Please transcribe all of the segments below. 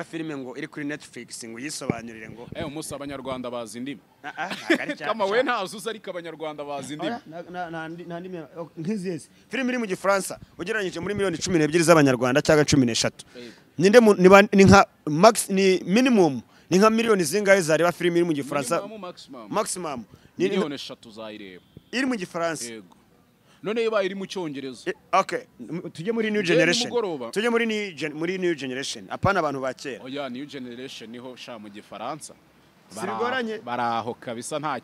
filime ngo iri kuri Netflix ngo yisobanurire ngo umunsi abanyarwanda bazi indimi kama we ntazuza ariko abanyarwanda bazi indimi nta ndimi nk'izese filime iri mu gifaransa ugereranyije muri miliyoni 12 z'abanyarwanda cyangwa 13 ninde ni nka max ni minimum ni nka miliyoni zingahe zareba filime iri mu gifaransa maximum ni miliyoni 3 zayireba iri mu gifaransa none iba iri mu cyongereza okay tujye muri new generation tujye muri new generation apana abantu ba kera oya new generation niho sha mu gifaransa sirigoranye baraho kabisa nta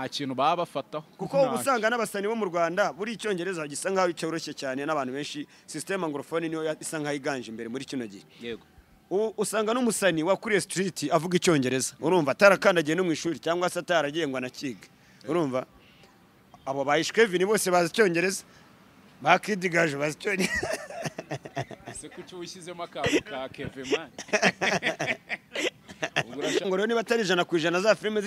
kintu baba bafataho kuko ubusanga n'abasani bo mu Rwanda buri icyongereza gisa nkaho cyoroshye cyane n'abantu benshi system anglophone niyo isa nkaho iganje imbere muri kino gihe yego usanga n'umusani wa kuri street avuga icyongereza urumva atarakandagiye no mu ishuri cyangwa se ataragengwa na kiga urumva abo bayishkevini bose bazi cyongereza bakidigaje bazi cyongereza se kucyo wishyizemo akabu ka Kevin ngo rero niba atari 100% za filime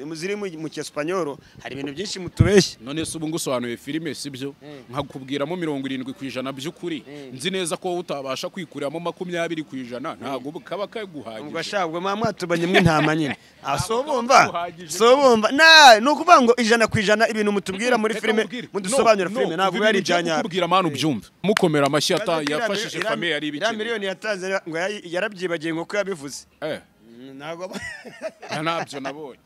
ziri mu cyespanyol hari ibintu byinshi mutubeshye none se ubu ngusobanuye filime sibyo nkakubwiramo 70% by'ukuri nzi neza ko utabasha kwikuriramo 20% ntago kaba kaguhagije ubwo shabwe mwatubanye mw'intama nyine asobumva nukuvuga ngo 100% ibintu mutubwira muri filime mudusobanura filime ntabwo yari ijanya kubwira manu byumva mukomera amashyata yafashije famille yari ibiki ya miliyoni yatanze ngo yarabyibagiye ngo ko yabivuze ntabwo ntabyo nabonye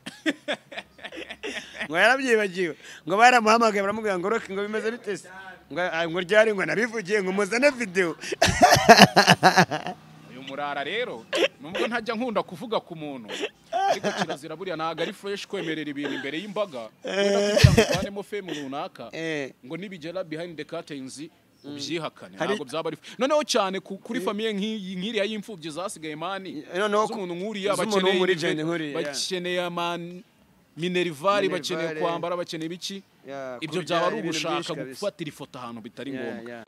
ngo yarabyibagiwe ngo baramuhamagaye baramubwira ngo roki ngo bimeze bitese ngo ryari ngo nabivugiye ngo muzane video uyu murara rero nubwo ntajya nkunda kuvuga ku muntu ariko kirazira buriya ntago ari fresh kwemerera ibintu imbere y'imbaga kugira ngo fame runaka ngo nibigera behind the curtains ubyihakane ntabwo byaba ari noneho cyane kuri famille nk'iriya y'imfubyi zasigaye mani umuntu nk'uriya bakeneye amani minervari bakeneye kwambara bakeneye biki ibyo byaba ari ugushaka gufatira ifoto ahantu bitari ngombwa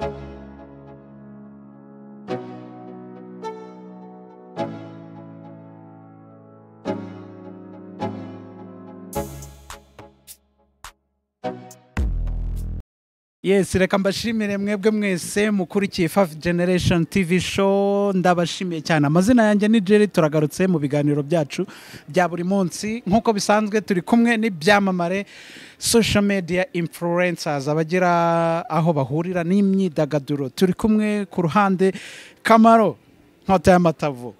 Yes, reka mbashimire mwebwe mwese mukurikiye 5 Generation TV show ndabashimiye cyane amazina yanjye ni Jerry turagarutse mu biganiro byacu bya buri munsi nkuko bisanzwe turi kumwe n'ibyamamare social media influencers abagira aho bahurira n'imyidagaduro turi kumwe ku ruhande Kamaro nkota y'amatavu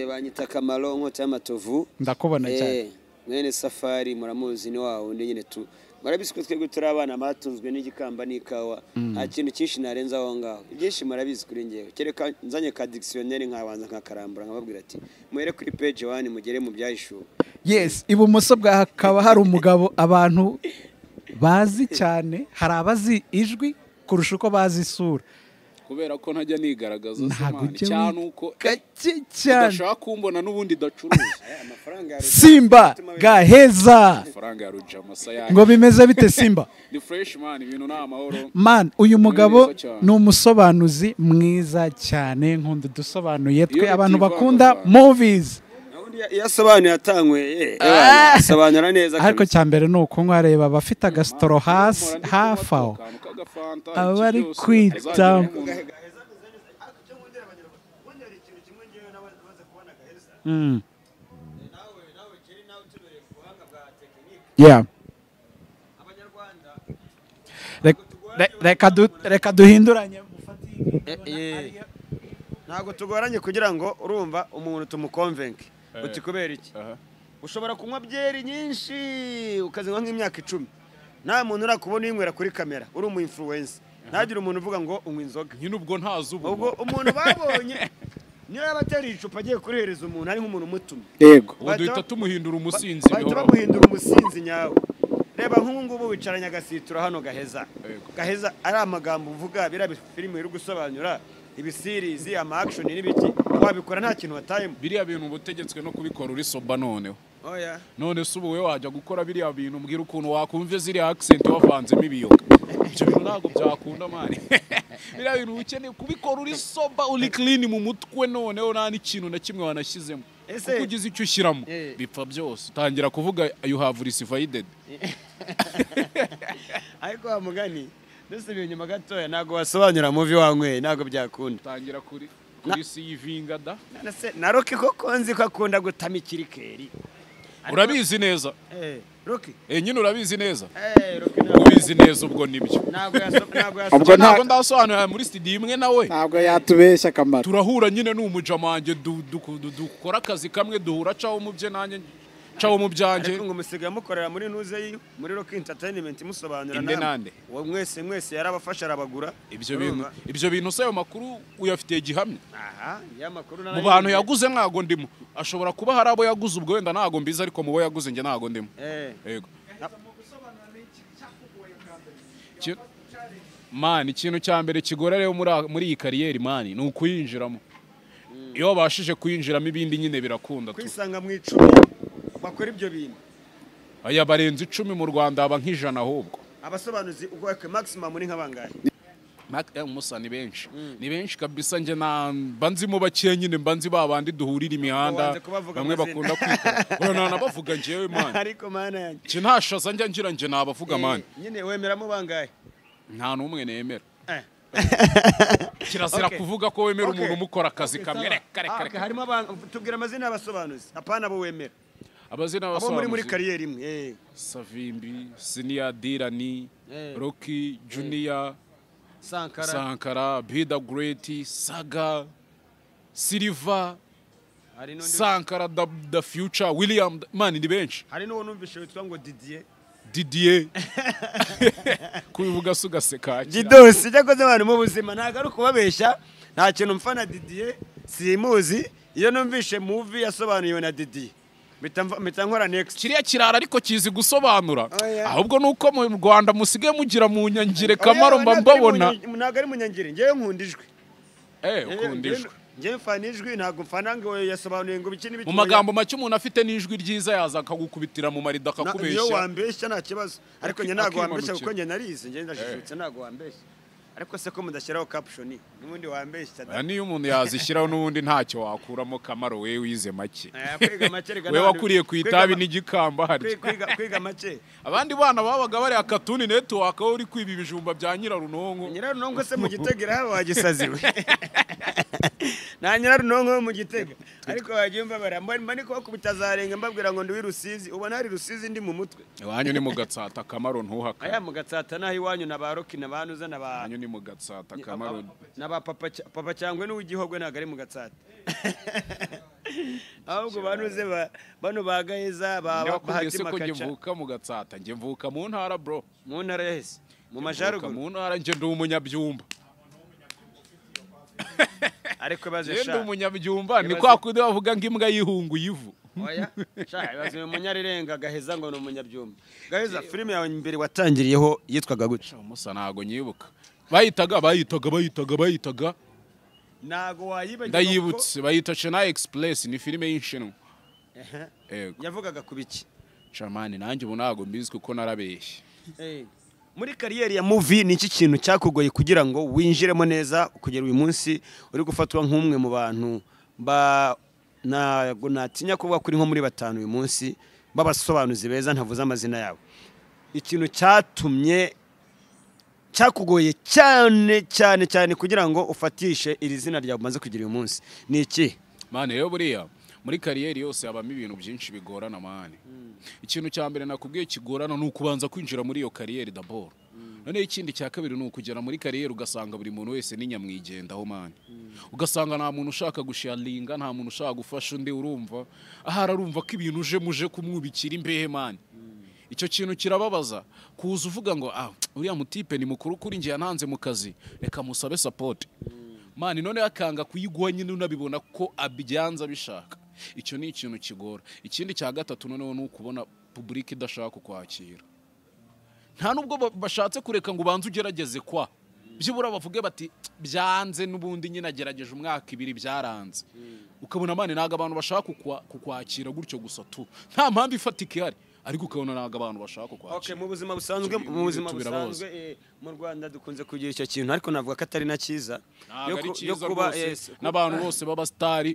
banyita Kamaro nkota y'amatovu ndakubona cyane mwene Safari muramuzi ni wawo nyine tu marabizi ko twebwe turi abana batunzwe n'igikamba n'ikawa nta kintu cyinshi narenza aho ngaho ibyinshi marabizi kuri ngewe kereka nzanye ka dictionnaire nkabanza nkakarambura nkababwira ati muhere kuri page 1 mugere mu byayishuwe yes ibumoso bwa hakaba hari umugabo abantu bazi cyane hari abazi ijwi kurusha uko bazi isura kubera ko ntajya nigaragaza cyane uko cyane udashaka kumbona n'ubundi dacuruza Simba Gaheza amafaranga ya Rujama ngo bimeze bite Simba ni fresh man ibintu na amahoro man uyu mugabo ni umusobanuzi mwiza cyane nkunda dusobanuye twe abantu bakunda movies yasobanuye atangwe asobanura neza ariko cyambere nuko nkwareba bafite agastoro hasi hafaho abari kwita yeah reka duhinduranye ntago tugoranye kugira ngo urumva umuntu tumukonvenke uti kubera iki ushobora kunywa byeri nyinshi ukazinywa nk'imyaka 10 nta muntu urakubona yinywera kuri kamera uri umu influencer ntagire umuntu uvuga ngo unywa inzoga nyine ubwo ntazi ubwo umuntu babonye niyo yabatera icupa agiye kurihereza umuntu ari nk'umuntu mutumye yego duhita tumuhindura umusinzi bahita bamuhindura umusinzi nyawe reba nk'ubu wicaranya agasitura hano Gaheza ari amagambo uvuga bira filime iri gusobanura ibisirizi ama action n'ibiki wabikora nta kintu watayemo biriya bintu ubutegetswe no kubikora uri soba noneho oya none se ubu we wajya gukora biriya bintu mbwira ukuntu wakumva ziriya accent wavanzemo ibiyoga ibyo bintu ntabwo byakunda mani biriya bintu ukeneye kubikora uri soba uri clean mu mutwe noneho nta n'ikintu na kimwe wanashyizemo kuko ugize icyo ushyiramo bipfa byose utangira kuvuga you have received ariko wamugani dusubiye inyuma gatoya ntago wasobanura movie wanyweye ntago byakunda tangira kuri kuri sivinga da na Rocky koko nzi ko akunda gutama ikirikeri urabizi neza Rocky nyine urabizi neza Rocky ubizi neza ubwo nibyo ntabwo ndasobanura muri studio imwe nawe ntabwo yatubeshya Kamaro turahura nyine n'umujama wanjye dukora akazi kamwe duhura caho mu bye nanjye caho mu byanje ariko ngo musigaye mukorera muri nuze yi muri Rocky Entertainment musobanura nande mwese yarabafasha arabagura ibyo bintu sayo makuru uyafitiye gihamya ya makuru mu bantu yaguze ntago ndimo ashobora kuba hari abo yaguze ubwo wenda ntago mbiza ariko mu bo yaguze nge ntago ndimo yego man ikintu cya mbere kigora rero muri iyi kariyeri man ni ukuyinjiramo iyo wabashije kuyinjiramo ibindi nyine birakunda kwisanga mu icumi bakora ibyo bintu aya barenze 10 mu Rwanda aba nk'ijana ahubwo abasobanuzi ubwo maximum muri nk'abangahe musa ni benshi kabisa nje banzimo bakiye nyine banzi babandi duhurira imihanda bamwe bakunda kwikora bavuga njewe man ariko mana yanjye ntashaza ngira nje nabavuga man nyine wemeramo bangahe nta numwe nemera kirazira kuvuga ko wemera umuntu umukora akazi kamwe reka harimo abantu tubwira amazina y'abasobanuzi apana bo wemera abazina y'abasobanuzi muri kariyeri imwe Savimbi Senior Dirani Rocky Junior Sankara Bida Great Saga Silva Sankara the Future William man ni benshi hari no numvishe witwa ngo Didier kubivuga sugaseka Didos cyakoze abantu mu buzima nagaruka kubabesha nta kintu mfana Didier simuzi iyo numvishe movie yasobanuriwe na Didier mitankora next kiriya kirara ariko kizi gusobanura ahubwo nuko mu Rwanda musige mugira mu nyangire Kamaro mbabona ntago ari mu nyangire ngiye nkundijwe ukundijwe ngiye mfanijwe ntago mfana ngo yasobanuye ngo biki n'ibiki mu magambo make umuntu afite n'ijwi ryiza yaza akagukubitira mu marida akakubeshya iyo wambeshya nta kibazo ariko nge ntago wambeshya kuko nge narize nge ndashishutse ntago wambeshya ariko se ko mudashyiraho caption n'ubundi wambeshya niyo umuntu yazishyiraho n'ubundi ntacyo wakuramo Kamaro we wize make kwiga make we wakuriye ku itabi n'igikamba hari kwiga make abandi bana babaga bari akatuni network aho uri kwiba ibijumba bya nyirarunongo se mu gitegera haba wagisaziwe na nyirarunongo mu gitega ariko wagiyumva baramba niko kubitazarenga mbabwira ngo ndi wirusizi ubona hari rusizi ndi mu mutwe iwanyu ni mu Gatsata Kamaro ntuhaka aya mu Gatsata naho iwanyu na ba Rocky na banuza na ba ni mu Gatsata Kamaro na ba papa cyangwe n'uw'igihogwe ntago ari mu Gatsata ahubwo banuze bano ba Gaheza bahatima kaca ngevuka mu Gatsata ngevuka mu ntara bro mu ntara yahise mu majaruguru mu ntara nge ndi umunyabyumba ariko baze ndi umunyabyumba ni kwa kundi bavuga ngo imbwa yihungu yivu oya baze umunyarirenga Gaheza ngo ni umunyabyumba Gaheza filime yawe imbere watangiriyeho yitwaga gutya musa ntago nyibuka bayitaga nago wayibagiwe ndayibutse bayita China Express ni filime y'inshinwa yavugaga kubiki chamani nanjye ubu nago mbizi kuko narabeshye muri kariyeri ya movie ni iki kintu cyakugoye kugira ngo winjiremo neza kugera uyu munsi uri gufatwa nk'umwe mu bantu natinya kuvuga kuri nko muri batanu uyu munsi babasobanuzi beza ntavuze amazina yabo ikintu cyatumye cyakugoye cyane kugira ngo ufatishe iri zina ryawe umaze kugira uyu munsi ni iki mane rero buriya muri kariyeri yose habamo ibintu byinshi bigorana mane ikintu cya mbere nakubwiye kigorana ni ukubanza kwinjira muri iyo kariyeri d'abord none ikindi cya kabiri ni ukugera muri kariyeri ugasanga buri muntu wese ni nyamwigendaho mane ugasanga nta muntu ushaka gusharinga nta muntu ushaka gufasha undi urumva ahari arumva ko ibintu muje kumwubikira imbehe mane icyo kintu kirababaza kuza uvuga ngo uriya mutipe ni mukuru kuri ngiye yananze mu kazi reka musabe support mani none akanga kuyiguha nyine unabibona ko abyanza bishaka icyo ni ikintu kigora ikindi cya gatatu noneho ni ukubona public idashaka kukwakira nta nubwo bashatse kureka ngo ubanze ugerageze kwa byibura bavuge bati byanze n'ubundi nyine agerageje umwaka 2 byaranze ukabona mani naga abantu bashaka kukwakira gutyo gusa tu nta mpamvu ifatika ihari ariko ukabona naga abantu bashaka kukwakira mu buzima busanzwe mu Rwanda dukunze kugira icyo kintu ariko navuga ko atari na cyiza yo kuba n'abantu bose baba star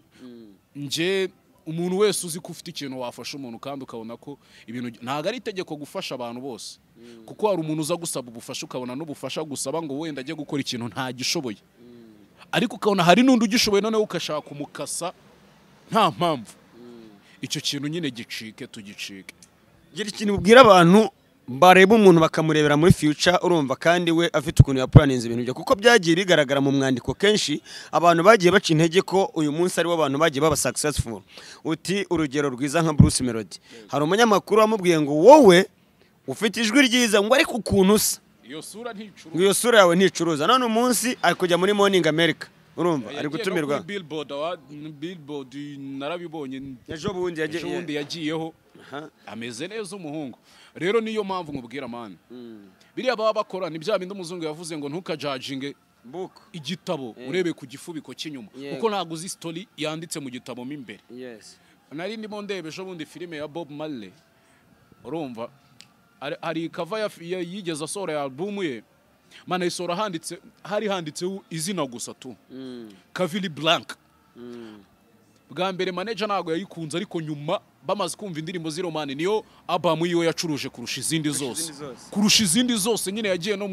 nje umuntu wese uzi ko ufite ikintu wafasha umuntu kandi ukabona ko ibintu ntago ari itegeko gufasha abantu bose kuko hari umuntu uza gusaba ubufasha ukabona n'ubufasha gusaba ngo wenda ajye gukora ikintu nta gishoboye ariko ukabona hari n'undi ugishoboye noneho ukashaka kumukasa nta mpamvu. Icyo kintu nyine gicike tugicike. gira ikintu ubwira abantu bareba umuntu bakamurebera muri future urumva kandi we afite ukuntu yaplaninze ibintu byo kuko byagiye bigaragara mu mwandiko kenshi abantu bagiye baca intege ko uyu munsi ari bo abantu bagiye baba successful. Uti urugero rwiza nka Bruce Melody, hari umunyamakuru wamubwiye ngo wowe ufite ijwi ryiza ngo ariko ukuntu usa iyo sura yawe nticuruza. None umunsi ari kujya muri Morning America urumva ari gutumirwa Billboard narabibonye ejo bundi yagiyeho ameze neza umuhungu. Rero niyo mpamvu nkubwira man biriya baba bakora ni bya bindi umuzungu yavuze ngo ntukajudginge igitabo urebe ku gifubiko cy'inyuma kuko ntago uzi story yanditse mu gitabo mo imbere. Nari ndimo ndebe ejo bundi filime ya Bob Marley urumva hari cover yigeze asora ya album ye mana isora handitseho izina gusa tu Kavili Blank. Bwa mbere manager nago yayikunze ariko nyuma bamaze kumva indirimbo z'Iromani niyo album yiwe yacuruje kurusha izindi zose nyine yagiye no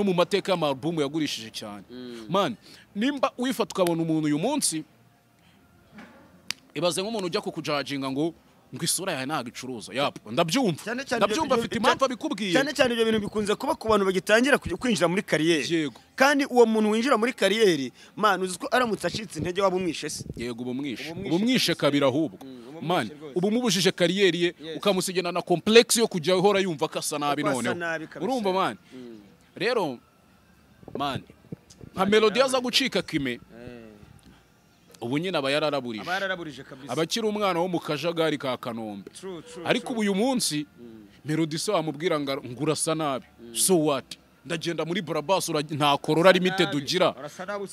mu mateka y'album yagurishije cyane. Man nimba wifata ukabona umuntu uyu munsi ibaze nk'umuntu ujya kukujudginga ngo isura yawe ntago icuruza yapo ndabyumva afite impamvu abikubwiye cyane ibyo bintu bikunze kuba ku bantu bagitangira kwinjira muri kariyeri kandi uwo muntu winjira muri kariyeri man uzi ko aramutse acitse intege waba umwishe se. Yego ubumwishe kabira ahubwo man ubumubujije kariyeri ye ukamusigena na complex yo kujya uhora yumva kasa nabi noneho urumva man. Rero man nka Melody aza gucika kime ubu nyine aba yararaburije abakiri umwana wo mu kajagari ka Kanombe ariko ubu uyu munsi Melody so amubwira ngo urasa nabi so what ndagenda muri Barabas nta korora limited ugira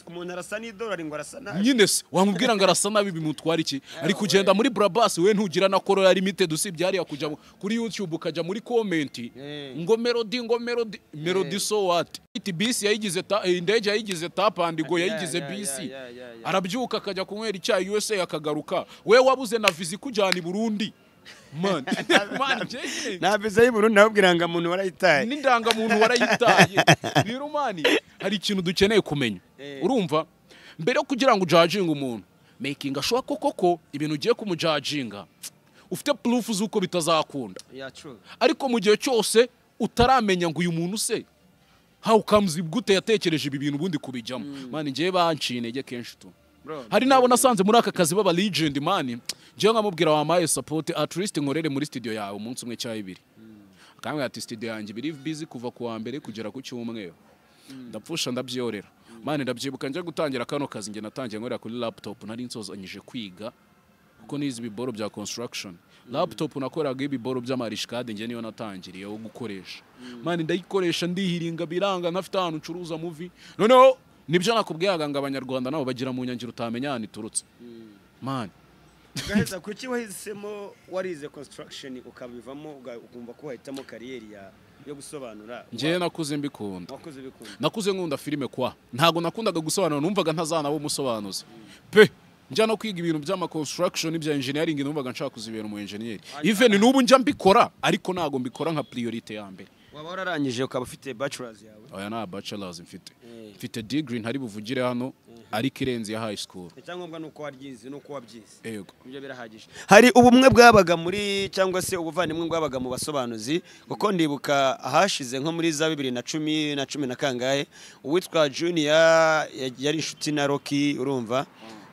umuntu arasa n'idolari ngo arasa nabi nyine se wamubwira ngo arasa nabi bimutwara iki ari kugenda muri Barabas we ntugira na korora limited usibye hariya kujya kuri YouTube ukajya muri comment ngo Melody so what bisi yayigize indege yayigize tap and go yayigize bisi arabyuka akajya kunywera icyayi USA akagaruka we wabuze na vizi kujyana i Burundi man na viza y'u Burundi nabwira ngo umuntu warayitaye n'indanga muntu warayitaye. Rero man hari ikintu dukeneye kumenya urumva mbere yo kugira ngo ujudginge umuntu making sure koko ibintu ugiye kumujudginga ufite proof z'uko bitazakunda ariko mu gihe cyose utaramenya ngo uyu muntu se how comes gute yatekereje ibi bintu bundi kubijyamo man ngiye bancinege kenshi tu hari nabo nasanze muri aka kazi baba legend man ngiye nkamubwira wamaye support at least nkorere muri studio yawe umunsi umwe cyangwa ibiri akamwe ati studio yanjye biri busy kuva ku wa mbere kugera ku cyumweru ndapfusha ndabyorera man ndabyibuka nje gutangira kano kazi nge natangiye nkorera kuri laptop nari nsozanyije kwiga kuko nizi biboro bya construction laptop nakoraga ibiboro by'amarishikade nge niyo natangiriye yo gukoresha man ndayikoresha ndihiringa biranga ntafite ahantu ncuruza movie noneho nibyo nakubwiyaga ngo abanyarwanda nabo bagira mu nyangiro utamenya hano iturutse man. Gaheza kuki wahisemo warize construction ukabivamo ukumva ko wahitamo kariyeri yo gusobanura? Ngiye nakuze mbikunda nakuze nkunda filime kwa ntago nakundaga gusobanura numvaga ntazana bo musobanuzi pe njya no kwiga ibintu by'ama construction n'ibya engineering numvaga nshaka kuzibera mu engineer even n'ubu njya mbikora ariko nago mbikora nka priority ya mbere. Waba wararangije ukaba ufite bachelors yawe? Oya na bachelors mfite degree ntari buvugire hano ariko irenze ya high school. Icyangombwa nuko waryize nuko wabyize. Yego. Ibyo birahagije. Hari ubumwe bwabaga muri cyangwa se ubuvandimwe bwabaga mu basobanuzi kuko ndibuka ahashize nko muri za 2010 na kangahe uwitwa Junior yari inshuti na Rocky urumva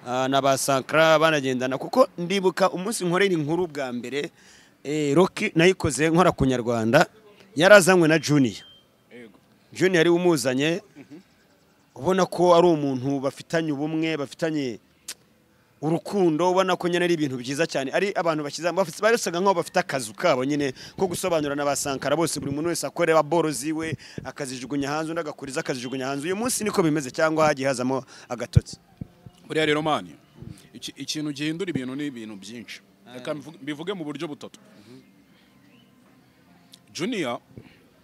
na basankra banagendana kuko ndibuka umunsi nkorera inkuru bwa mbere Rocky nayikoze nkora ku Nyarwanda yarazanywe na Junior. Junior yari umuzanye ubona ko ari umuntu bafitanye ubumwe bafitanye urukundo ubona ko nyene ari ibintu byiza cyane ari abantu bakiza barisaga nkaho bafite akazu kabo nyine ko gusobanura n'abasankara bose buri muntu wese akorera borozi we akazijugunya hanze undi agakuriza akazijugunya hanze uyu munsi niko bimeze cyangwa hagiye hazamo agatotsi. Buriya rero mani ikintu gihindura ibintu ni ibintu byinshi reka bivuge mu buryo butatu. Junior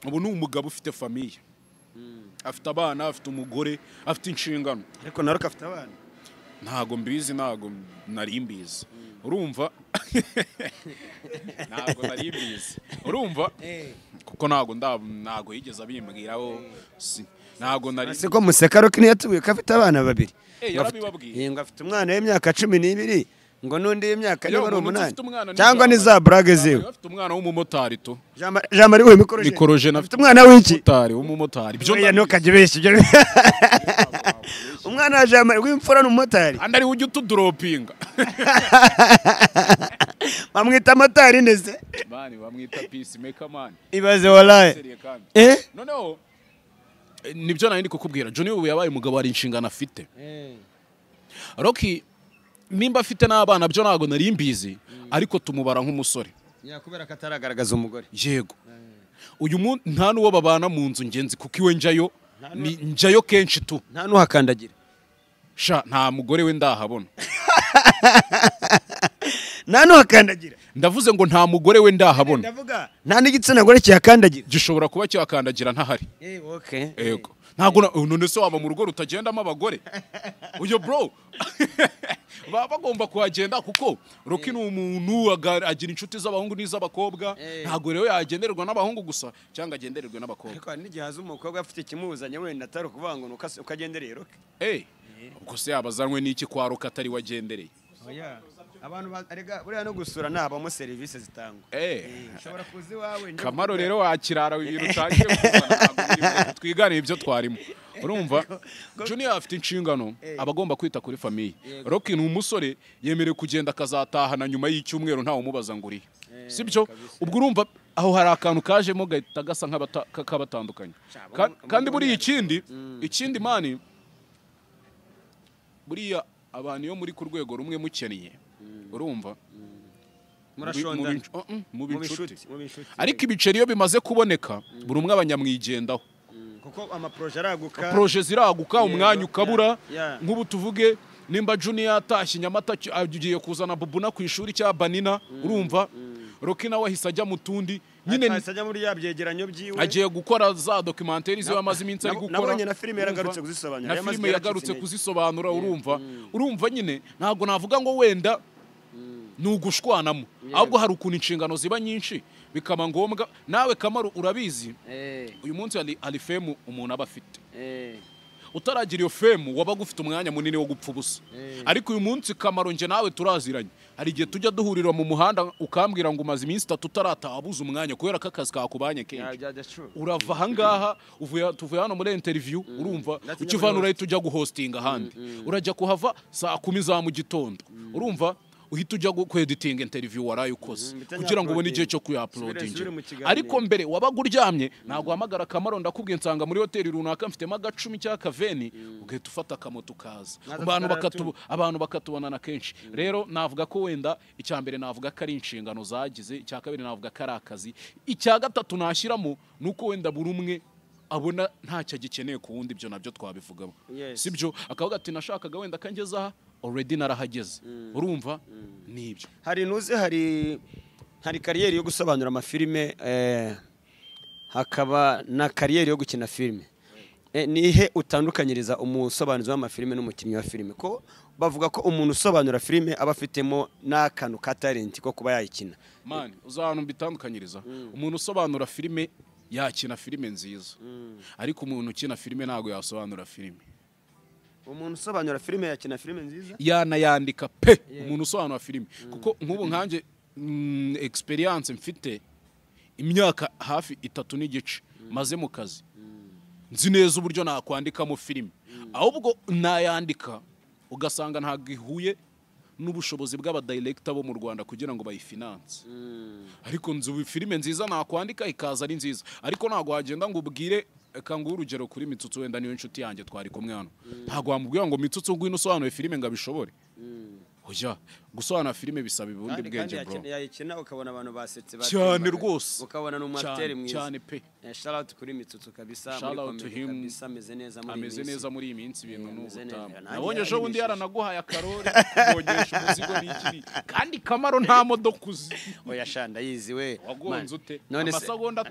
ubu ni umugabo ufite famille afite abana afite umugore afite inshingano ariko naruka afite abana ntago mbizi ntago nari mbizi urumva ntago nari mbizi urumva kuko ntago yigeze abimbwiraho ntago nari siko museka Rock ntiyatubuye ko afite abana babiri yarabibabwiye ngo afite umwana w'imyaka 12 ngo nundi y'imyaka niba ari 8 umuntu cyangwa ni za brage ziwe afite umwana w'umumotari to Jean Marie we mikoroje afite umwana w'iki motari w'umumotari byo ntukajye beshi byo umwana wa Jean Marie w'imfura n'umumotari andari ujye utudropinga bamwita motari neze mani bamwita peacemaker man ibaze wallahi noneho nibyo nari ndi kukubwira Johnny ubu yabaye umugabo ari inshingano afite Rocky nimba afite n'abana byo nago nari mbizi ariko tumubara nk'umusore yakubera kataragaragaza umugore yego uyu nta nuwo babana mu nzu ngenzi kuko iwe njayo kenshi tu nta nuhakandagira sha nta mugore we ndahabona nta nuhakandagira ndavuze ngo nta mugore we ndahabona ndavuga nta n'igitsina gore cyakandagira gishobora kuba cyakandagira ntahari okay yego ntago none se waba mu rugo rutagendamo abagore uyo bro baba bagomba kuhagenda kuko Rocky ni umuntu agira inshuti z'abahungu n'iz'abakobwa ntago rero yagendererwa n'abahungu gusa cyangwa agendererwe n'abakobwa ariko n'igihe haza umukobwa afite ikimuzanye wenda atari kuvuga ngo ukagendereye Rocky ubwo se yabazanwe n'iki kwa Rocky atari wagendereye abantu arega buriya no gusura nabamo serivisi zitangwa ushobora kuzi wawe Kamaro rero wakirara ibintu utangiye kuzana twigane ibyo twarimo urumva Junior afite inshingano abagomba kwita kuri famille Rocky ni umusore yemerewe kugenda akazatahana nyuma y'icyumweru ntawe umubaza ngo uri sibyo ubwo urumva aho hari akantu kajemo gahita gasa nk'abatandukanye kandi buri ikindi mani buriya abantu yo muri ku rwego rumwe mukeneye urumva mu binshuti ariko ibiceri iyo bimaze kuboneka buri umwe abanyamwigendaho kuko amaproje proje ziraguka umwanya ukabura nk'ubu tuvuge nimba Junior atashye Nyamata agiye kuzana Bubuna ku ishuri cya Banina urumva Rocky nawe ahise ajya mu tundi nyine ajya muri yabyegeranyo byiwe agiye gukora za documentaire ziwe amaze iminsi ari gukora nabonye na filime yaragarutse kuzisobanura na filime yagarutse kuzisobanura urumva nyine ntago navuga ngo wenda nugushwanamo ahubwo hari ukuntu inshingano ziba nyinshi bikaba ngombwa nawe Kamaro urabizi uyu munsi ali fame umuntu aba afite utaragira iyo fame waba gufite umwanya munini wo gupfa ubusa ariko uyu munsi Kamaro nje nawe turaziranye hari igihe tujya duhurira mu muhanda ukambwira ngo umaze iminsi 3 utaratabuza umwanya kubera ko akazi kakubanye kenshi urava ahangaha tuvuye hano muri interview urumva ukivanura ahita ujya guhostinga ahandi urajya kuhava saa 10 za mu gitondo urumva uhita ujya kweditinga interview waraye ukoze kugira ngo ubone igihe cyo kuyauploadinga ariko mbere wabaga uryamye ntago hamagara Kamaro ndakubwiye nsanga muri hoteli runaka mfitemo agacumi cya kaveni ugahita ufata akamoto kaza abantu bakatubonana kenshi rero navuga ko wenda icya mbere navuga ko ari inshingano zagize icya kabiri navuga ko ari akazi icya gatatu nashyiramo nuko wenda buri umwe abona ntacyo gikeneye ku wundi ibyo nabyo twabivugamo sibyo akavuga ati nashakaga wenda kangeze aha already narahageze urumva nibyo hari kariyeri yo gusobanura amafilime hakaba na kariyeri yo gukina filime nihe utandukanyiriza umusobanuzi w'amafilime n'umukinnyi wa filime ko bavuga ko umuntu usobanura filime aba afitemo n'akantu ka talent ko kuba yayikina man uzantu bitandukanyiriza umuntu usobanura filime yakina filime nziza ariko umuntu ukina filime ntago yasobanura filime umuntu usobanura filime yakina filime nziza yanayandika pe umuntu usobanura filime kuko nk'ubu nkanje experience mfite imyaka hafi 3 n'igice maze mu kazi nzi neza uburyo nakwandikamo filime ahubwo nayandika ugasanga ntago ihuye n'ubushobozi bw'abadirector bo mu Rwanda kugira ngo bayifinance ariko nzi filime nziza nakwandika ikaza ari nziza ariko ntago wagenda ngo ubwire kangu urugero kuri Mitsutsu wenda niyo inshuti yanjye twari kumwe hano ntago wamubwira ngo Mitsutsu ngwino usobanure filime ngabishobore oya gusobanura filime bisaba ibundi bwenge bro yayikina ukabona abantu basetse cyane rwose ukabona n'umateri mwiza cyane pe shout out kuri Mitsutsu kabisa kabisa ameze neza muri iyi minsi ibintu n'ubutamu nabonye ejo bundi yaranaguhaye akarore kubogesha umuzigo n'ikiri kandi Kamaro nta modoka uzi oya shanda yizi we wagonze ute amasegonda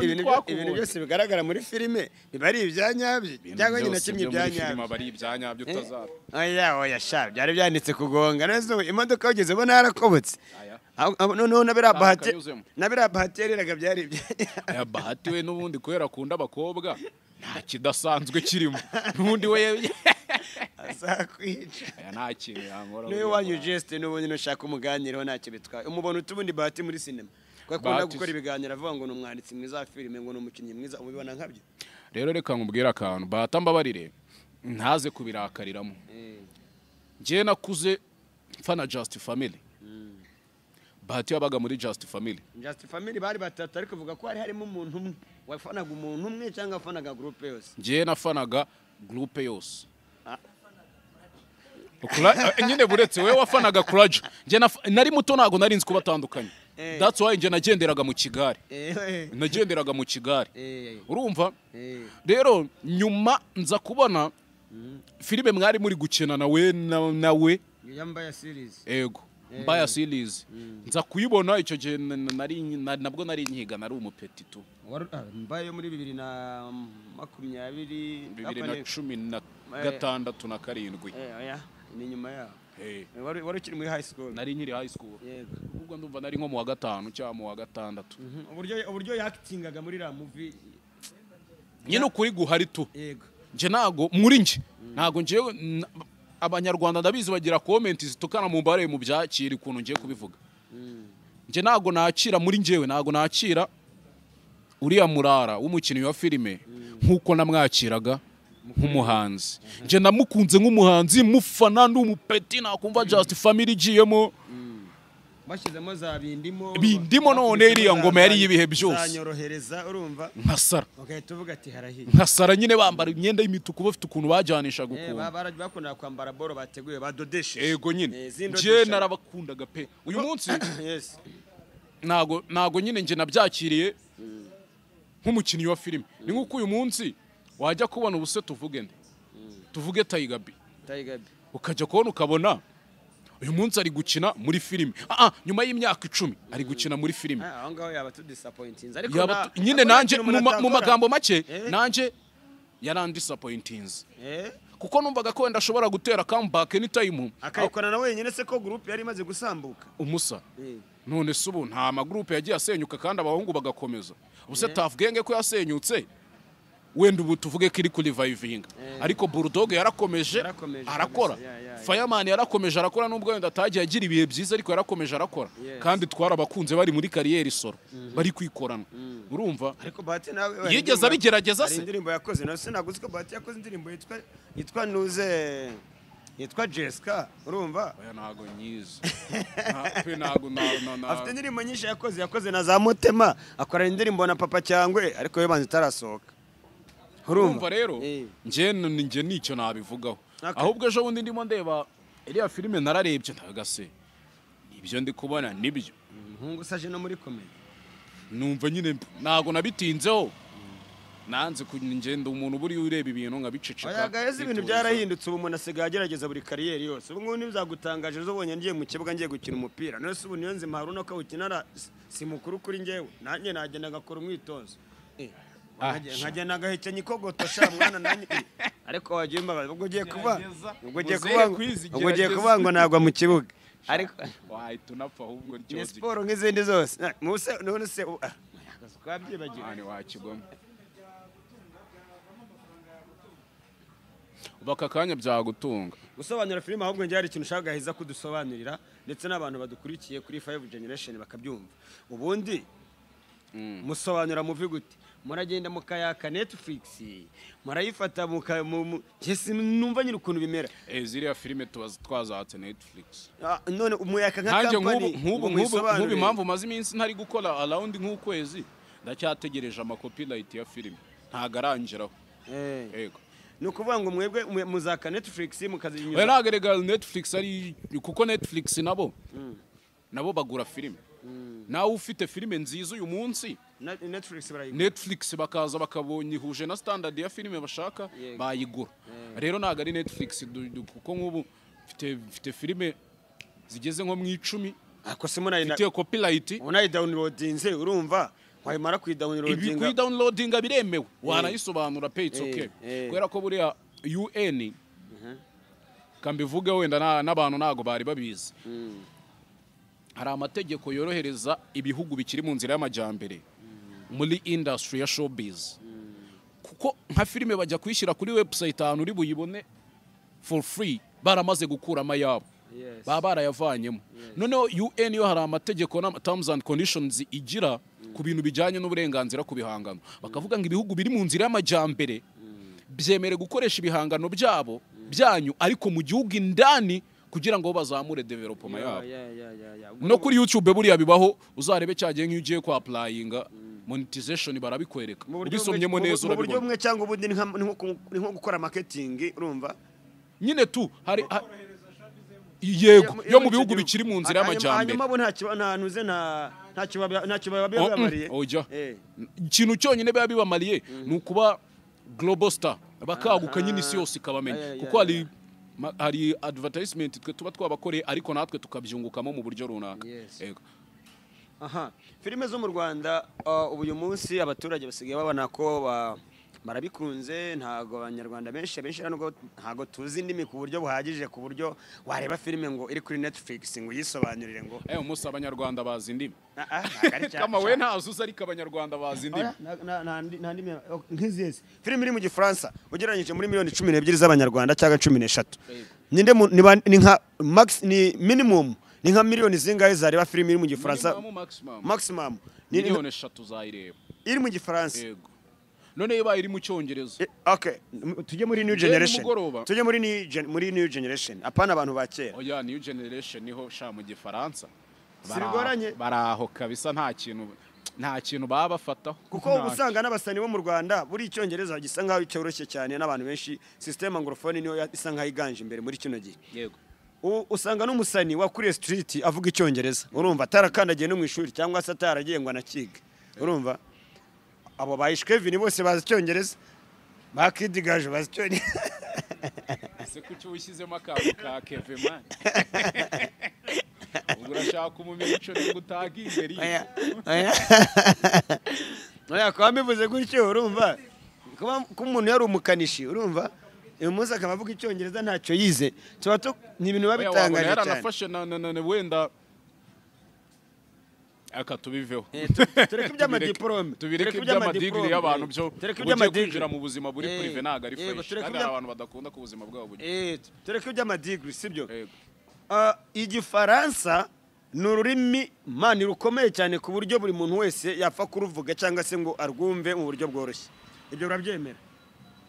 ibintu byose bigaragara muri filime biba ari ibyanyabyo cyangwa nyina kimwe ibyanyabyo bari ibyanyabyo utazara oya sha byari byanditse kugonga neza imodoka ugeze bona yarakobotse noneho nabira bahati yareraga byari aya bahati we n'ubundi kwera akunda abakobwa nta kidasanzwe kirimo n'undi we azakwica nta kintu yankora niwe wanyu Juste n'ubundi nushaka umuganiro ntacyo bitwaye umubona utubundi Bahati muri sinema kwakunda gukora ibiganiro avuga ngo numwanditsi mwiza wa filime ngo numukinnyi mwiza ubibona nkabyo rero reka nkubwira akantu Bahati mbabarire ntaze kubirakariramo ngiye nakuze mfana Just Family Bahati yabaga muri Just Family bari batatu ariko uvuga ko harimo umuntu umwe wafanaga umuntu umwe cyangwa wafanaga groupe yose ngiye nafanaga groupe yose nyine buretse wewe wafanaga Courage nari muto nago nari nzi kubatandukanye that's why nje nagenderaga mu Kigali urumva rero nyuma nza kubona filime mwari muri gukina nawe yambaye series ego mbaya series nza kuyibona icyo gihe nabwo nari nyiga nari umupeti tu mbaye muri 2016 na 7 ni nyuma yaho wari ukiri muri high school nari nyiri high school yego ubwo ndumva nari nko mu wa 5 cyangwa mu wa 6 uburyo yakitingaga muri la movie nyine ukuri guhari tu yego nje nago muri nje nago nje abanyarwanda ndabizi bagira comment zitukana mu mbare mu byakiri kuntu ngiye kubivuga nje nago nakira muri njewe nago nakira uriya murara w'umukinnyi wa filime nkuko namwakiraga nk'umuhanzi nje namukunze nk'umuhanzi mufana n'umupeti nakumva Just Family giyemo bashyizemo za bindimo none iriya ngoma yari yibihe byose zanyorohereza urumva nkasara tuvuga ati harahiye nkasara nyine bambara imyenda y'imituku bafite ukuntu bajyanisha gukunda bakunda kwambara boro bateguye badodeshe ego nyine nje narabakundaga pe uyu munsi nago nyine nje nabyakiriye nk'umukinnyi wa filime ni nkuko uyu munsi wajya kubona ubuse tuvuge Taigabi ukajya kubona ukabona uyu munsi ari gukina muri filime nyuma y'imyaka 10 ari gukina muri filime aho ngaho yaba tu disappointing ariko nyine nanje mu magambo make nanje yarandisappointings kuko numvaga ko wenda ashobora gutera comeback anytime akayikora na wenyine se ko group yari imaze gusambuka umusa none se ubu nta magroup yagiye asenyuka kandi abahungu bagakomeza ubuse tavugenge ko yasenyutse wenda ubu tuvuge ko iri kuri revivinga ariko Bulldog yarakomeje arakora Fireman yarakomeje arakora nubwo wenda atagiye agira ibihe byiza ariko yarakomeje arakora kandi twarabakunze bari muri kariyeri solo bari kwikorana urumva ariko Bahati nawe yigeze abigerageza se indirimbo yakoze no sinaguze ko Bahati yakoze indirimbo yitwa nuze yitwa Jessica urumva oya nago nyiza nago afite indirimbo nyinshi yakoze na za Mutema akora indirimbo na Papa Cyangwe ariko yo banze tarasohoka urumva rero nje nicyo nabivugaho ahubwo ejo bundi ndimo ndeba iriya filime nararebye ntagase ibyo ndi kubona nibyo umuhungu saje no muri comedy numva nyine nago nabitinzeho nanze kugenda umuntu buri ureba ibintu nkabiceceka Gaheza ibintu byarahindutse ubu umuntu asigaye agerageza buri kariyeri yose ubu ngubu nibizagutangaje zo bonye ngiye mu kibuga ngiye gukina umupira none se ubu niyo nzi Haruna ko ukinara si mukuru kuri ngewe nanjye nagenda ngakora umwitozo nkagenda ngahekenya ikogotosha mwana nanjye ariko wagiye imbabazi ubwo ugiye kuvuga ngo nagwa mu kibuga ariko wahita unapfa ahubwo ni siporo nk'izindi zose none se twabyibagiwe wakigoma ubaka kanya byagutunga gusobanura filime ahubwo njye hari ikintu ushaka Gaheza kudusobanurira ndetse n'abantu badukurikiye kuri 5 generation bakabyumva ubundi musobanura muvi gute muragenda mukayaka Netflix murayifata kesi numva nyine ukuntu bimera ziriya filime twazatse Netflix none umuyaka nka company nk'ubu impamvu maze iminsi ntari gukora around nk'ukwezi ndacyategereje amakopyright ya filime ntago arangiraho yego nukuvuga ngo mwebwe muzaka Netflix mukazinyuza ntagerega Netflix ari kuko Netflix nabo bagura filime nawe ufite filime nziza uyu munsi Netflix bakaza bakabonye ihuje na standard ya filime bashaka bayigura rero ntago ari Netflix kuko nk'ubu mfite filime zigeze nko mu 10 ako simuna copyright unayi downloadinze urumva wayimara kwidownloadinga biremewe wanayisobanura pay it's okay kwera ko buriya UN kambivuga wenda n'abantu nago bari babizi hari amategeko yorohereza ibihugu bikiri mu nzira y'amajyambere muri industry ya showbiz kuko nka filime bajya kuyishyira kuri website ahantu uri buyibone for free baramaze gukuramo ayabo baba barayavanyemo noneho UN yo hari amategeko na terms and conditions igira ku bintu bijyanye n'uburenganzira ku bihangano bakavuga ngo ibihugu biri mu nzira y'amajyambere byemere gukoresha ibihangano byabo byanyu ariko mu gihugu indani kugira ngo bazamure development yabo no kuri YouTube buriya bibaho uzarebe cyagiye nk'iyo ugiye kwa applyinga monetization barabikwereka ubisomyemo neza urabibona uburyo bumwe cyangwa ubundi ni nko gukora marketing urumva nyine tu hari yego yo mu bihugu bikiri mu nzira y'amajyambere hanyuma bo ntacyo bababariye oja ikintu cyonyine biba bibamariye ni ukuba global star bakaguka nyine isi yose ikabamenya kuko hari advertisement twe tuba twabakoreye ariko natwe tukabyungukamo mu buryo runaka yego filime zo mu Rwanda uyu munsi abaturage basigaye babona ko barabikunze ntago abanyarwanda benshi ntago tuzi indimi ku buryo buhagije ku buryo wareba filime ngo iri kuri Netflix ngo yisobanurire ngo umunsi abanyarwanda bazi indimi kama we ntazuza ariko abanyarwanda bazi indimi nta ndimi nk'izese filime iri mu Gifaransa ugereranyije muri miliyoni 12 z'abanyarwanda cyangwa 13 ninde ni nka max ni minimum ni nka miliyoni zingahe zareba filime iri mu Gifaransa maximum miliyoni 3 zayireba iri mu Gifaransa none yaba iri mu cyongereza okay tujye muri new generation tujye muri new generation apana abantu ba kera oya new generation niho sha mu Gifaransa sirigoranye baraho kabisa nta kintu baba bafataho kuko usanga n'abasani bo mu Rwanda buri icyongereza gisa nkaho cyoroshye cyane n'abantu benshi system anglophone niyo isa nkaho iganje imbere muri kino gihe yego usanga n'umusani wa kuri street avuga icyongereza urumva atarakandagiye no mu ishuri cyangwa se ataragiye ngo anakiga urumva abo bayishkevini bose bazi cyongereza bakidigaje bazi cyongereza ese kuki wishyizemo akantu ka Kevin urashaka umumico no gutaginderi oya kwa bivuze gutyo urumva ko umuntu yari umukanishi urumva uyu munsi akaba avuga icyongereza ntacyo yize ni ibintu babitangaje cyane yaranafashe wenda aka tubiveho tureke iby'amadiplome tubireke iby'amadigiri y'abantu byo kwinjira mu buzima buri prive ntago ari fresh kandi abantu badakunda ku buzima bwabo buri tureke iby'amadigiri sibyo Igifaransa ni ururimi mani rukomeye cyane ku buryo buri muntu wese yapfa kuruvuga cyangwa se ngo arwumve mu buryo bworoshye ibyo urabyemera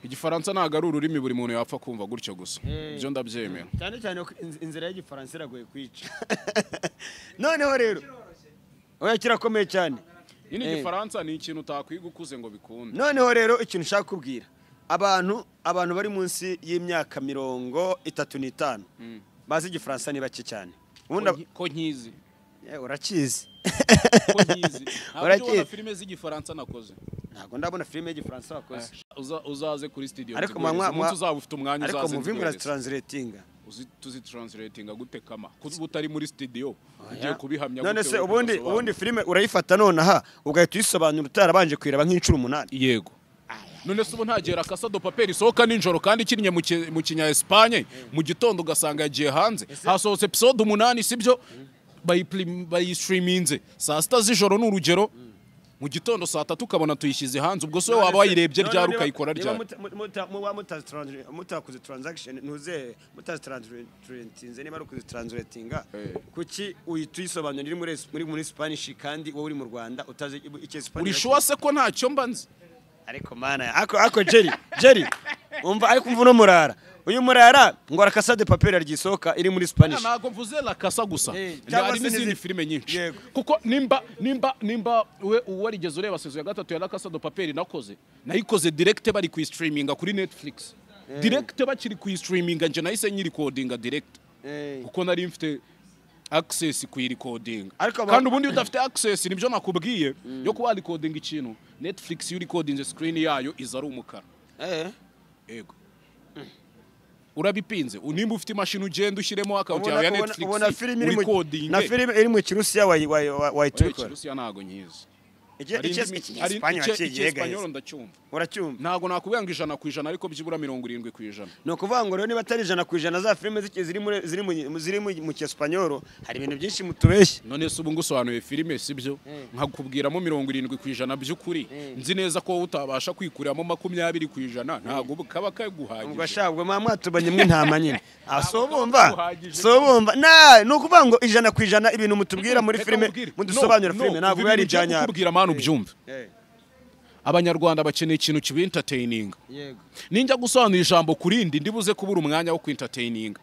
Igifaransa ntago ari ururimi buri muntu yapfa kumva gutyo gusa ibyo ndabyemera cyane cyane inzira y'Igifaransa iragoye kwica noneho rero oya kirakomeye cyane ini Igifaransa ni ikintu utakwiga ukuze ngo bikunde noneho rero ikintu ushaka kubwira abantu bari munsi y'imyaka 35 bazi Igifaransa ni bake cyane ko nkizi urakizi ko nkizi urakizi filime z'Igifaransa nakoze ntago ndabona filime y'Igifaransa wakoze uzaze kuri studio ariko umuntu uzaba ufite umwanya uzaze ariko muvimura translatinga tuzi translatinga gute kama kuko utari muri studio ugiye kubihamya none se ubundi filime urayifata nonaha ugahita uyisobanura utarabanje kwiraba nk'incuro 8 yego none se ubu ntagera kasado papel isohoka ninjoro kandi kinnye mu kinya Espagne mu gitondo ugasanga yagiye hanze hasohotse episode 8 sibyo bayistreaminze saa 6 z'ijoro n'urugero mu gitondo saa 3 ukabona tuyishyize hanze ubwo so waba wayirebye ryari ukayikora ryari mutakuze transaction ntuze mutazitranslatinze niba rukuze translatinga kuki uyituyisobanura muri Spanish kandi wowe uri mu Rwanda utazi icyo Spanish urishuwa se ko ntacyo mbanzi ariko mana ako Jerry umva ariko umva no murara uyu murara ngo Casa de Papel argisoka iri muri Spanish ntago mvuze la Casa gusa hari n'izindi filime nyinshi kuko nimba we warigeze ureba sezo ya gatatu ya la Casa de Papel nakoze nayikoze direct bari ku streaminga kuri Netflix direct bakiri ku streaminga nje nahise nyiri codinga direct kuko nari mfite access ku recording kandi ubundi udafite access nibyo nakubwiye yo kuba recording ikintu Netflix yu recording screen yayo izari umukara yego urabipinze nimba ufite imashini ugenda ushyiremo account yawe ya Netflix ubona filime iri mu Kirusiya wayitwikora Kirusiya ntago nyizi Icyesipanyolo ndacyumva uracyumva ntago nakubwira ngo 100% ariko byibura 70%. no kuvuga ngo rero niba atari 100% za filime ziri mu cyesipanyolo hari ibintu byinshi mutubeshye. None se ubu ngusobanuye filime sibyo nkakubwiramo 70% by'ukuri nzi neza ko utabasha kwikuriramo 20% ntago kaba kaguhagije. Ubwo shabwe mwatubanye mw'intama nyine asobumva no kuvuga ngo 100% ibintu mutubwira muri filime mudusobanura filime ntabwo yari ijanya kubwira manu byumve. Abanyarwanda bakeneye ikintu kibi entertaining. Ninjya gusobanura ijambo kurindi ndibuze kubura umwanya wo kwentertaining.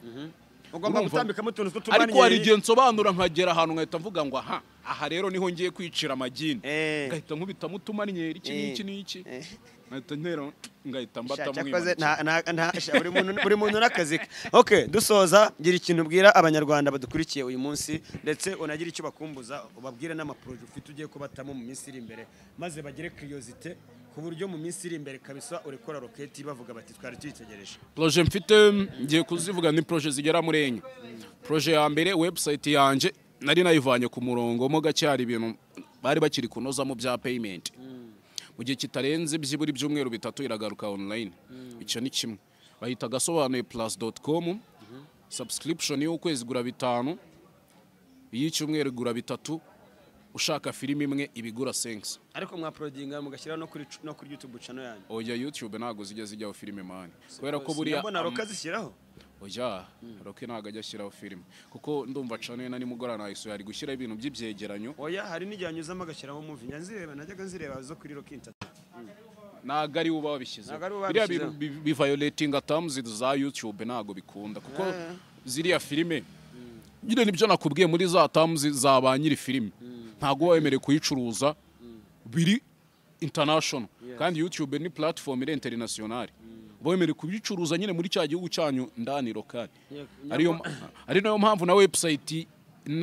Ugomba gutambikamo utuntu tw'utumani. Ariko hari igihe nsobanura nkagera ahantu nkahita mvuga ngo aha rero niho ngiye kwicira amagini. Ngahita nkubitamo utumaninyeri iki n'iki. Ngahita ntero ngahita mbatamo buri muntu n'akazi ke. Okay, dusoza gira ikintu ubwira abanyarwanda badukurikiye uyu munsi ndetse unagira icyo bakumbuza ubabwire n'amaproje ufite ugiye kubatamo mu minsi iri imbere maze bagire curiosity ku buryo mu minsi iri imbere kabisa urekora roketi bavuga bati twari tuyitegereje. Proje mfite ngiye kuzivuga ni proje zigera muri enye. Proje ya mbere website yanje nari nayivanye ku murongo mo gacyari ibintu bari bakiri kunoza mu bya payment. Mu gihe kitarenze byiburi byumweru bitatu iragaruka online. Icyo ni kimwe. Bahita gasobanuye plus.com. Subscription y'ukwezi gura 5. Y'icyumweru gura 3. Ushaka filime imwe ibigura 5. Ariko mwa uploadinga mugashyira no kuri YouTube channel yanyu. Oya YouTube ntago zijya zijyaho filime mani. Kubera ko buriya mbona roka zishyiraho. Oya roke ntago ajya ashyiraho filime. Kuko ndumva channel nani mugorana iso yari gushyira ibintu by'ibyegeranyo. Oya hari n'igihe anyuzamo agashyiraho movie. Nyanzireba najyaga nzireba zo kuri roke internet. Ntago ari uba wabishyize. Biriya bintu biviolating terms za YouTube ntago bikunda kuko ziriya filime nyine nibyo nakubwiye muri za terms za ba nyiri filime. Ntago wemerewe kuyicuruza biri international kandi YouTube ni platform iri international. Boemere kubicuruza nyine muri cya gihugu cyanyu ndani local. Ari nayo mpamvu na website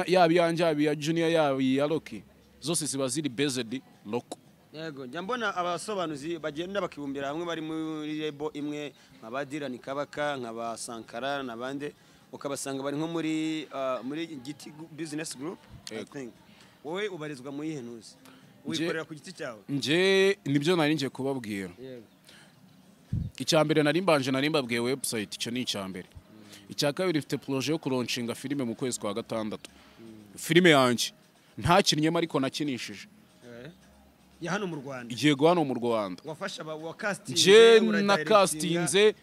yabi yanje yabi ya Junior yabi ya Loki zose ziba ziri based local. Yego njya mbona abasobanuzi bagenda bakibumbira hamwe bari muri lebo imwe nk'abadira ni kabaka nk'aba Sankara nabande ukabasanga bari nko muri Giti business group I think. Wowe ubarizwa mu yihenuzi wikorera ku giti cyawe. Nje nibyo nari nje kubabwira. Icyambere nari mbabwiye website icyo ni icyambere. Icyakabiri mfite projet yo kuronshinga filime mu kwezi kwa 6. Filime yanje ntakinnye ariko nakinishije. Ya hano mu Rwanda. Yego hano mu Rwanda. Wafasha wa casting. Je na castinze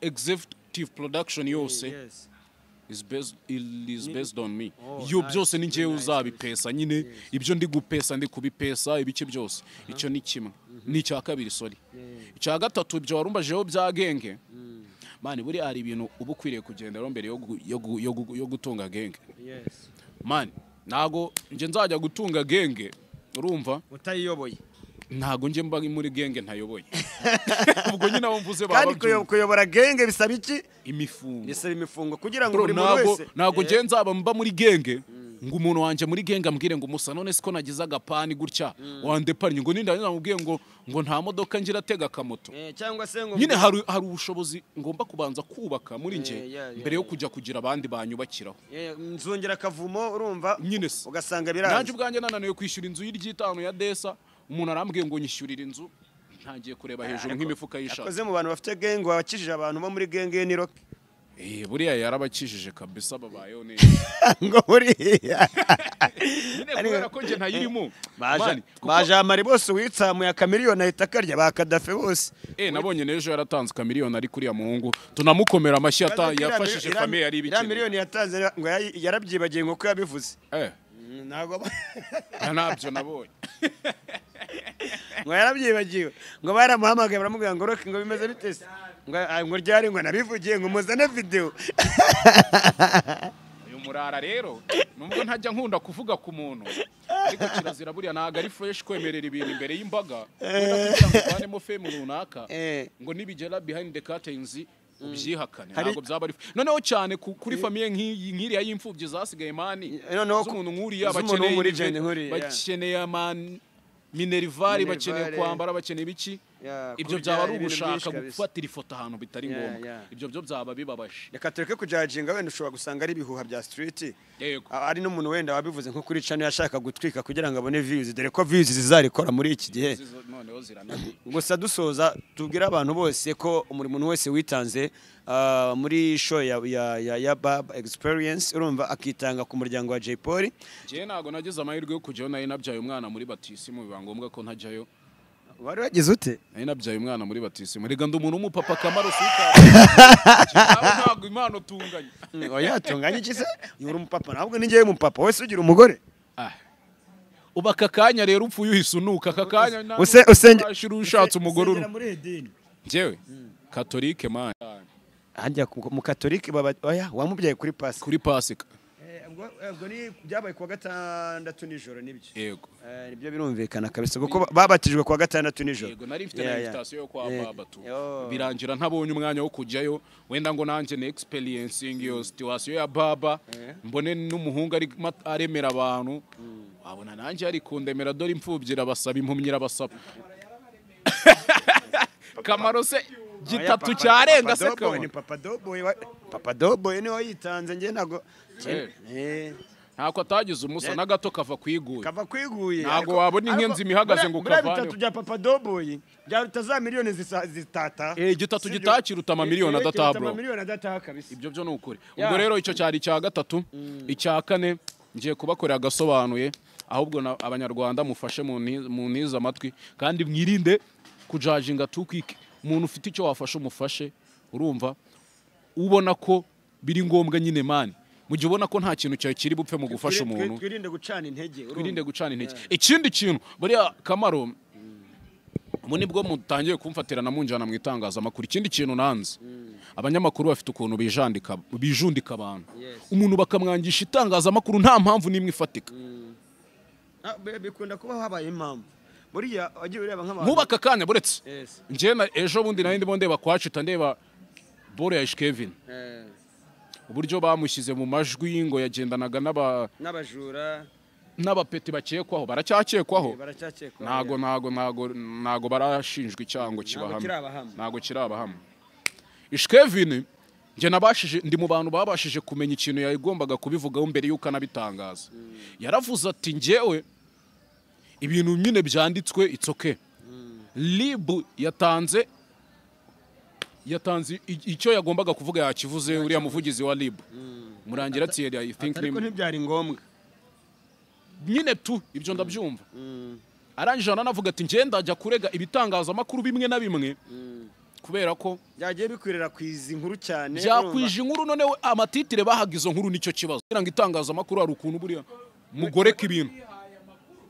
executive production yose. Is based on me. Yo byose ni ngiye uzabipesa nyine ibyo ndi gupesa ndi kubipesa ibice byose. Icyo ni kimwe. Ni cya kabiri sorry. Icya gatatu ibyo warumbajeho bya genge. Mani buri ari ibintu ubu kwiriye kugendera mbere yo gutunga genge. Mani nago nje nzajya gutunga genge urumva utayiyoboye. Ntago nje mba muri genge ntayoboye. Ubwo nyine abo mvuze baba. Kandi kuyobora genge bisaba iki? Imifungo. Bisaba imifungo kugira ngo buri muntu wese. Ntago nje nzaba mba muri genge ngo umuntu wanje muri genge ambwire ngo musa none siko nagize agapani gutya wandepanye ngo ninda namubwiye ngo nta modoka ngira tega kamoto. Cyangwa se ngo nyine hari ubushobozi ngomba kubanza kubaka muri nje mbere yo kujya kugira abandi banyubakiraho. Nzongera kavumo urumva nyine ugasanga biranze. Nanje ubwanjye nananiwe kwishyura inzu y'I5 ya Desa umuntu arambwiye ngo nyishyurira inzu ntagiye kureba hejuru nk'imifuka y'ishaka. Akoze mu bantu bafite genge wakishije abantu bo muri genge ni rock. Buriya yarabakishije kabisa babayeho neza. Ngo buriya. Kubera ko nje ntayirimo. Bajamari bose witsamuye akamiliyoni ahita akarya bakadafe bose. Nabonye nejo yaratanze akamiliyoni ari kuri ya muhungu tunamukomera amashyi yafashije famille yari ibikene. Ya miliyoni yatanze ngo yarabyibagiye ngo ko yabivuze. Ntago nabyo nabonye. Ngo yarabyibagiwe ngo baramuhamagaye baramubwira ngo rock ngo bimeze bitese ngo ryari ngo nabivugiye ngo muzane video. Uyu murara rero nubwo ntajya nkunda kuvuga ku muntu ariko kirazira buriya ntago ari fresh kwemerera ibintu imbere y'imbaga kugira ngo banemo fame runaka ngo nibigera behind the curtains ubyihakane ntago byaba ari noneho cyane kuri famille nk'iriya y'imfubyi zasigaye mani z'umuntu nk'uriya bakeneye amani Minervari bakeneye kwambara bakeneye biki ibyo byaba ari ugushaka gufatira ifoto ahantu bitari ngombwa ibyo byo byaba bibabaje reka tureke kujajinga wenda ushobora gusanga ari ibihuha bya street ari n'umuntu wenda wabivuze nko kuri channel yashaka gutwika kugira ngo abone views dore ko views zizarikora muri iki gihe gusa dusoza tubwira abantu bose ko umuntu wese witanze muri show ya Baba Experience urumva akitanga ku muryango wa Jay Polly je nago nagize amahirwe yo kujyayo nayo nabyaye umwana muri batisimu biba ngombwa ko ntajyayo wari wagize ute nayo nabyaye umwana muri batisimu rega ndi umuntu w'umupapa Kamaro suka ntabwo imana tunganye oya tunganye iki se uri umupapa ntabwo ni ngewe umupapa wese ugira umugore ubaka kanya rero upfuye uhisunuka akakanya ushatse umugore njyewe katolike man hajya mu katolike baba oya wamubyaye kuri pasika ubwo ni byabaye kuwa gatandatu nijoro nibyo yego nibyo birumvikana kabisa kuko babatijwe kuwa gatandatu nijoro yego nari mfite na invitation yo kwa Baba tu birangira ntabonye umwanya wo kujyayo wenda ngo nanjye ne experiencing iyo situation ya Baba mbone n'umuhungu ari aremera abantu wabona nanjye ari kundemera dore imfubyira basaba impumyira basaba Kamaro se gitatu cyarenga se ko ni Papa Doboy ni wayitanze nge nago ntako atagize umusa na gato kava kwiguye ntago wabona inkenzi imihagaze ngo kavane bitatu bya Papa Doboy byaruta za miliyoni zitata gitatu gitakiruta ama miliyoni adatabro kabisa ibyo byo nukuri ubwo rero icyo cyari cya gatatu icya kane ngiye kubakorera agasobanuye ahubwo abanyarwanda mufashe mu ntiza amatwi kandi mwirinde kujajinga tukike umuntu ufite icyo wafasha umufashe urumva ubona ko biri ngombwa nyine mani mu gihe ubona ko nta kintu cyawe kiri bupfe mu gufasha umuntu twirinde gucana intege ikindi kintu buriya Kamaro ubu nibwo mutangiye kumfatirana munjana mu itangazamakuru ikindi kintu nanze abanyamakuru bafite ukuntu bijundika abantu umuntu bakamwangisha itangazamakuru nta mpamvu n'imwe ifatika bikunda kuba habaye impamvu buriya wagiye ureba nk'abantu nkubaka kanya buretse nje ejo bundi nari ndimo ndeba kwacita ndeba bore ya Kevin uburyo bamushyize mu majwi ngo yagendanaga n'abajura n'abapeti bakekwaho baracyakekwaho nago barashinjwa icyango kibahama nago kirabahama Kevin nje nabashije ndi mu bantu babashije kumenya ikintu yagombaga kubivugaho mbere yuko anabitangaza yaravuze ati njewe ibintu nyine byanditswe itsoke libu yatanze icyo yagombaga kuvuga yakivuze uriya muvugizi wa libu murangira Thierry I think ariko ntibyari ngombwa nyine tu ibyo ndabyumva arangije anavuga ati nje ndajya kurega ibitangazamakuru bimwe na bimwe kubera ko byagiye bikwirira kwiza inkuru cyane byakwije inkuru none amatitire bahaga izo nkuru nicyo kibazo kugira ngo itangazamakuru hari ukuntu buriya mugoreka ibintu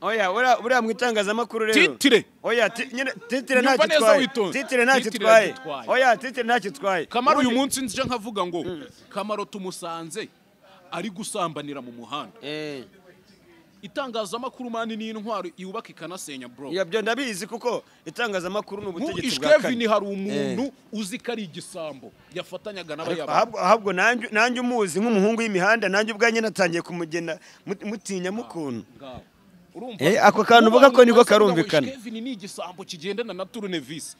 oya buriya mu itangazamakuru rero titire oya titire ntacyo twaye oya titire ntacyo twaye Kamaro uyu munsi nje nkavuga ngo Kamaro tumusanze ari gusambanira mu muhanda itangazamakuru mani ni intwaro yubaka ikanasenya bro yabyo ndabizi kuko itangazamakuru n'ubutegetsi bwa kane hari umuntu uzi kari igisambo yafatanyaga n'abayaba ahubwo nanjye umuzi nk'umuhungu y'imihanda nanjye ubwanye natangiye kumugena mutinya mukuntu ako kantu uvuga ko niko karumvikana Kevin ni igisambo kigendana na tournevis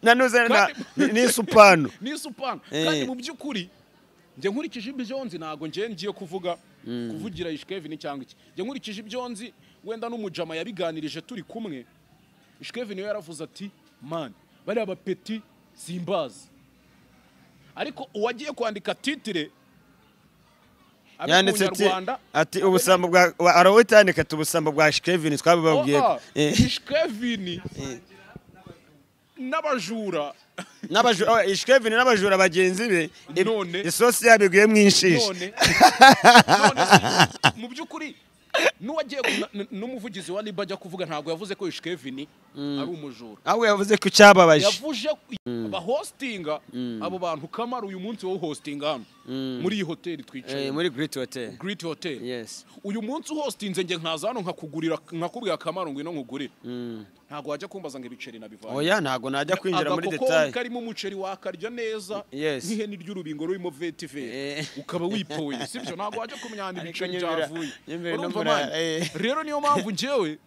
nanuze ni supano kandi mu byukuri nje nkurikije ibyonzi nago nje ngiye kuvugira Kevin cyangwa iki nje nkurikije ibyonzi wenda n'umujama yabiganirije turi kumwe Kevin yaravuze ati man bari abapeti simbazi ariko uwagiye kwandika titire yanditse ati ubusambo bwa arawitandika tubusambo bwa Kevin twabibabwiye Kevin n'abajura Kevin n'abajura bagenzi be isosi yabiguye mwinshisha mu byukuri n'uwagiye n'umuvugizi wa Liba ajya kuvuga ntago yavuze ko Kevin ari umujura ahubwo yavuze ko cyababaje yavuje ba hostinga abo bantu Kamaro uyu munsi wo hostinga hano muri iyi hoteli twicaye muri Great Hotel yes uyu munsi hostinze nge nkaza hano nkakubwira Kamaro ngo ino nkugurire ntago wajya kumbaza ngo ibiceri nabivanye oya ntago najya kwinjira muri detail karimo umuceri wakarya neza nk'ihene ry'urubingo rurimo vetive ukaba wipoye sibyo ntago wajya kumyana ibiceri byavuye rero niyo mpamvu njewe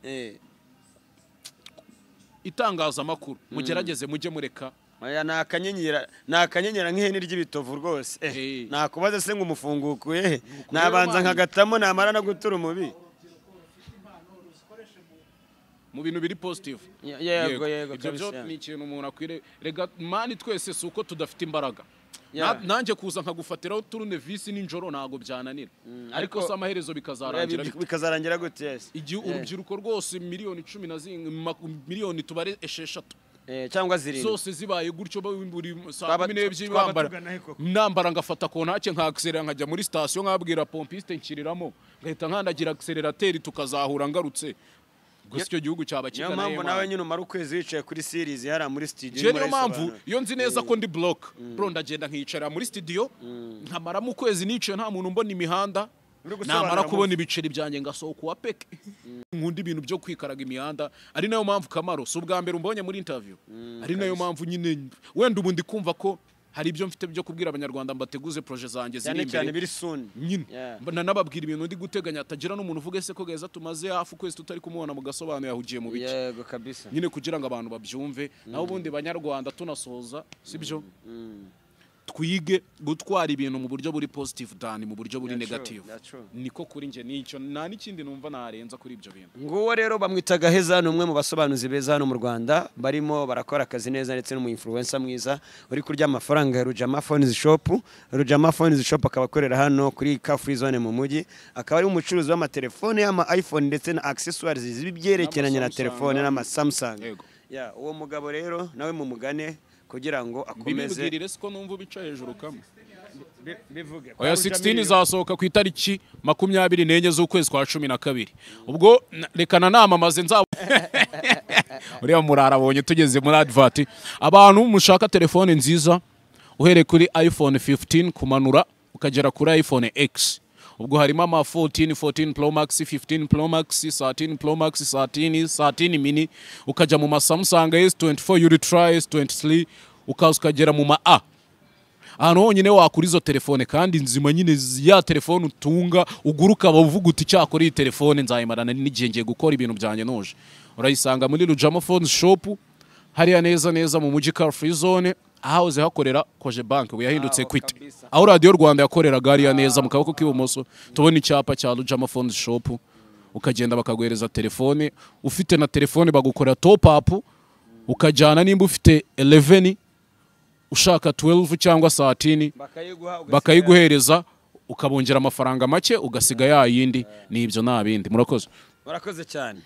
itangazamakuru mugerageze mujye mureka aya nakanyenyera nk'ihene ry'ibitovu rwose nakubaza se ngo umufungukuye nabanza nkagatamo namara no gutura umubi mu bintu biri positive yego ibyo byo ni ikintu umuntu akwire rega mani twese suko tudafite imbaraga nanjye kuza nkagufatiraho turunevisi ninjoro ntago byananira ariko se amaherezo bikazarangira gute yes igihe urubyiruko rwose miliyoni 10 miliyoni tubare 6 cyangwa zirindwi zose zibaye gutyo buri saa 12 nambara ngafata kontake nkaakselera nkajya muri station nkabwira pompiste nkiriramo ngahita nkandagira accelerateri tukazahura ngarutse gusa icyo gihugu cyaba kigana niyo mpamvu nawe nyine umara ukwezi wicaye kuri series yara muri studio niyo mpamvu iyo nzi neza ko ndi block bro ndagenda nkicara muri studio nkamara mu kwezi nicaye nta muntu mbona imihanda namara kubona ibiceri byanjye ngasohoka wa peke nkunda ibintu byo kwikaraga imihanda ari nayo mpamvu Kamaro si ubwa mbere umbonye muri interview ari nayo mpamvu nyine wenda ubundi kumva ko hari ibyo mfite byo kubwira abanyarwanda mbateguze projet zanjye ziri imbere cyane biri soon nyine nababwira ibintu ndi guteganya atagira n'umuntu uvuge se ko Gaheza tumaze hafu kwezi tutari kumubona mu gasobanuro yahugiye mu biki yego kabisa nyine kugira ngo abantu babyumve naho ubundi banyarwanda tunasoza sibyo twige gutwara ibintu mu buryo buri positive than mu buryo buri negative niko kuri nje nicyo nta n'ikindi numva narenza kuri ibyo bintu nguwo rero bamwita Gaheza ni umwe mu basobanuzi beza hano mu Rwanda barimo barakora akazi neza ndetse no mu influencer mwiza uri kurya amafaranga ya Rujama Phones Shop Rujama Phones Shop akaba akorera hano kuri Car Free Zone mu mujyi akaba ari umucuruzi w'amatelefone y'ama iPhone ndetse na accessoires zibyerekeranye na telefone n'ama Samsung uwo mugabo rero nawe mu mugane kugira ngo akomeze bibwirire siko numva ubica hejuru kamwe bivuge oya 16 zasohoka ku itariki 24 z'ukwezi kwa 12 ubwo rekana namamaze nzabo uriya murarabonye tugeze muri advert abantu mushaka telefone nziza uhere kuri iPhone 15 kumanura ukagera kuri iPhone X ubwo harimo ama 14 Pro Max 15 Pro Max 13 Pro Max 13 mini ukajya mu ma Samsung S24 Ultra S23 ukagera mu ma A ahantu honyine wakura izo telefone kandi nzima nyine ya telefone utunga uguruka bavuga uti cyakora iyi telefone nzayimarana n'igihe ngiye gukora ibintu byanye noje urayisanga muri Rujama Phones Shop hariya neza mu mujyi Car Free Zone ahahoze hakorera koje bank yahindutse Equity aho Radio Rwanda yakoreraga hariya neza mu kaboko k'ibumoso tubona icyapa cya Rujama Phones Shop ukagenda bakaguhereza telefone ufite na telefone bagukora top up ukajyana nimba ufite 11 ushaka 12 cyangwa 13 bakayiguhereza ukabongera amafaranga make ugasiga ya yindi nibyo nabindi murakoze cyane